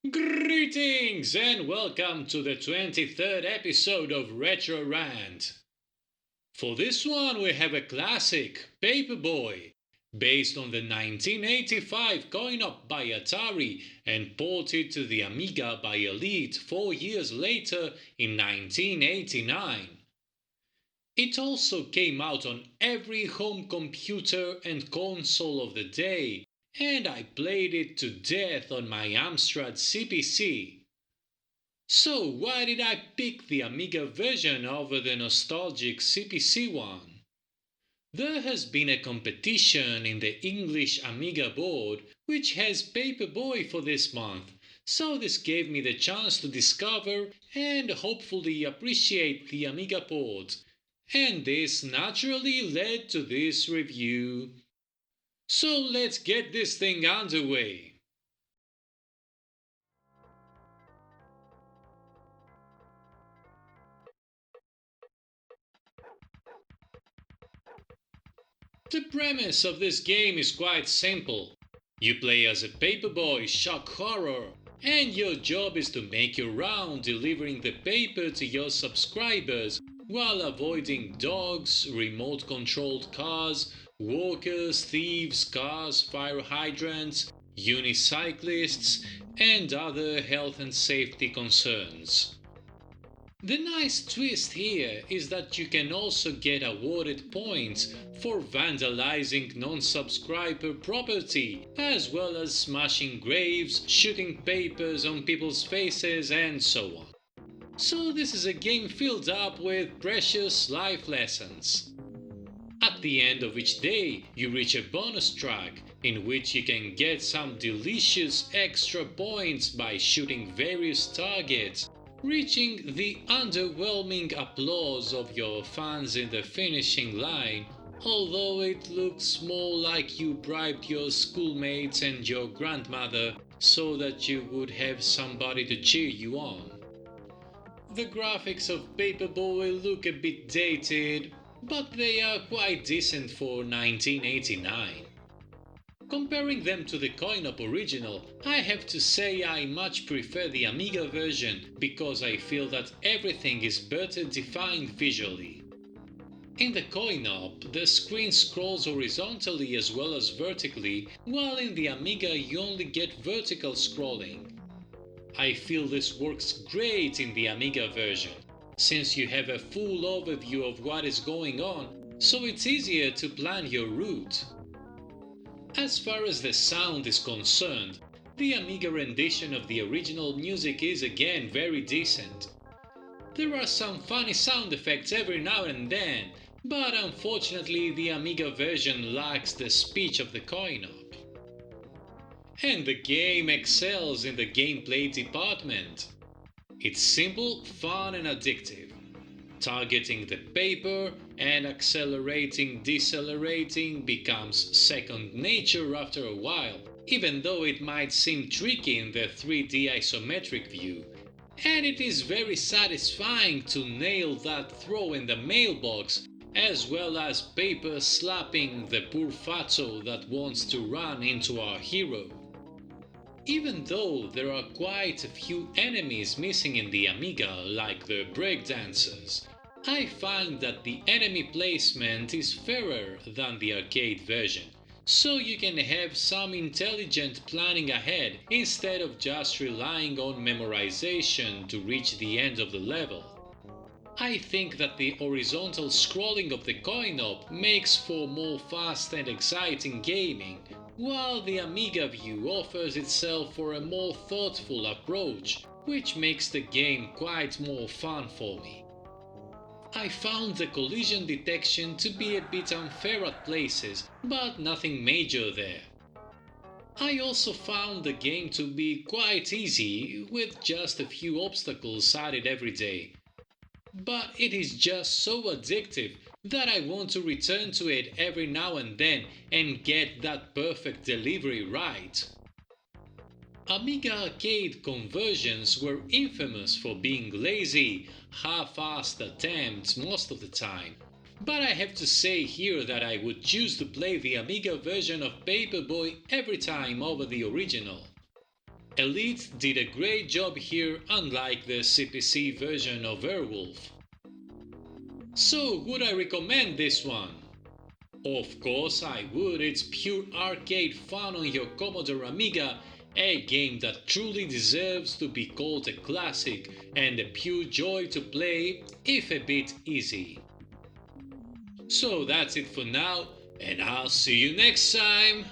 Greetings and welcome to the 23rd episode of Retro Rant. For this one, we have a classic, Paperboy, based on the 1985 coin-op by Atari and ported to the Amiga by Elite 4 years later in 1989. It also came out on every home computer and console of the day, and I played it to death on my Amstrad CPC. So why did I pick the Amiga version over the nostalgic CPC one? There has been a competition in the English Amiga board which has Paperboy for this month, so this gave me the chance to discover and hopefully appreciate the Amiga port. And this naturally led to this review. So let's get this thing underway. The premise of this game is quite simple. You play as a paperboy shock horror, and your job is to make your round delivering the paper to your subscribers while avoiding dogs, remote controlled cars, walkers, thieves, cars, fire hydrants, unicyclists, and other health and safety concerns. The nice twist here is that you can also get awarded points for vandalizing non-subscriber property, as well as smashing graves, shooting papers on people's faces, and so on. So this is a game filled up with precious life lessons. At the end of each day, you reach a bonus track in which you can get some delicious extra points by shooting various targets, reaching the underwhelming applause of your fans in the finishing line, although it looks more like you bribed your schoolmates and your grandmother so that you would have somebody to cheer you on. The graphics of Paperboy look a bit dated, but they are quite decent for 1989. Comparing them to the coin-op original, I have to say I much prefer the Amiga version because I feel that everything is better defined visually. In the coin-op, the screen scrolls horizontally as well as vertically, while in the Amiga you only get vertical scrolling. I feel this works great in the Amiga version, since you have a full overview of what is going on, so it's easier to plan your route. As far as the sound is concerned, the Amiga rendition of the original music is again very decent. There are some funny sound effects every now and then, but unfortunately the Amiga version lacks the speech of the coin-op. And the game excels in the gameplay department. It's simple, fun and addictive. Targeting the paper and accelerating decelerating becomes second nature after a while, even though it might seem tricky in the 3D isometric view. And it is very satisfying to nail that throw in the mailbox, as well as paper slapping the poor fatso that wants to run into our hero. Even though there are quite a few enemies missing in the Amiga, like the breakdancers, I find that the enemy placement is fairer than the arcade version, so you can have some intelligent planning ahead instead of just relying on memorization to reach the end of the level. I think that the horizontal scrolling of the coin-op makes for more fast and exciting gaming, while the Amiga view offers itself for a more thoughtful approach, which makes the game quite more fun for me. I found the collision detection to be a bit unfair at places, but nothing major there. I also found the game to be quite easy, with just a few obstacles added every day. But it is just so addictive that I want to return to it every now and then and get that perfect delivery right. Amiga arcade conversions were infamous for being lazy, half-assed attempts most of the time. But I have to say here that I would choose to play the Amiga version of Paperboy every time over the original. Elite did a great job here, unlike the CPC version of Airwolf. So would I recommend this one? Of course I would. It's pure arcade fun on your Commodore Amiga, a game that truly deserves to be called a classic and a pure joy to play, if a bit easy. So that's it for now, and I'll see you next time!